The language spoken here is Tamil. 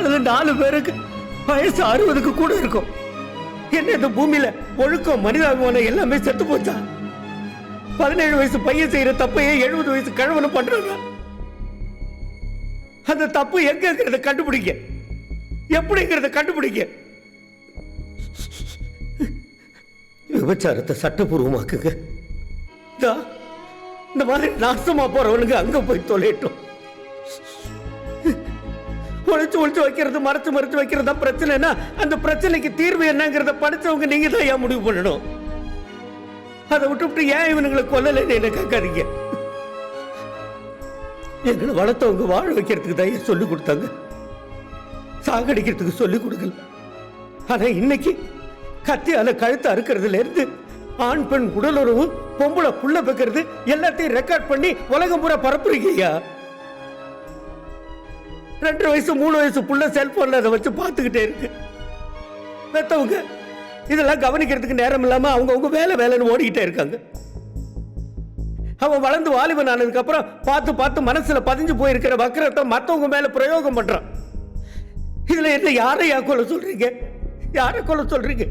நம்மளது 4 பேருக்கு வயசு 60க்கு கூட இருக்கும். என்ன இந்த பூமியில ஒழுக்கம் மனிதாபிமானம் எல்லாமே செத்து போச்சா? 17 வயசு பையன் செய்யற தப்பையே 70 வயசு கிழவனு பண்றாங்க. அந்த தப்பு எங்கிறத கண்டுபிடிக்க, எப்படிங்கிறத கண்டுபிடிக்க. விபச்சாரத்தை சட்டபூர்வமாக்குங்க. இந்த மாதிரி நாசமா போறவனுக்கு அங்க போய் தொலைட்டும். ஒழிச்சு வைக்கிறது, மறைச்சு வைக்கிறதா பிரச்சனைனா அந்த பிரச்சனைக்கு தீர்வு என்னங்கிறத படிச்சவங்க நீங்க தான் ஏன் முடிவு பண்ணணும். அதை விட்டு ஏன் இவனுங்களை கொல்லலைன்னு என்ன கேட்காதீங்க. எங்களை வளர்த்தவங்க வாழ வைக்கிறதுக்கு தான் ஏன் சொல்லிக் கொடுத்தாங்க, சாகடிக்கிறதுக்கு சொல்லிக் கொடுக்கல. ஆனா இன்னைக்கு கத்தியால கழுத்து அறுக்கிறதுல இருந்து ஆண் பெண் உடலுறவு, பொம்பளை புள்ள பெக்கிறது எல்லாத்தையும் ரெக்கார்ட் பண்ணி உலகம் பூரா பரப்புறீங்கய்யா. 2 வயசு 3 வயசு புள்ள செல்போன்ல அதை வச்சு பார்த்துக்கிட்டே இருக்கு. பெத்தவங்க இதெல்லாம் கவனிக்கிறதுக்கு நேரம் இல்லாம அவங்க வேலைன்னு ஓடிக்கிட்டே இருக்காங்க. அவன் வளர்ந்து வாலிபன் ஆனதுக்கு அப்புறம் பார்த்து மனசுல பதிஞ்சு போயிருக்கிற வக்கரத்தை மத்தவங்க மேல பிரயோகம் பண்றான். இதுல என்ன யாரையா கொலை சொல்றீங்க? யாரை கொலை சொல்றீங்க?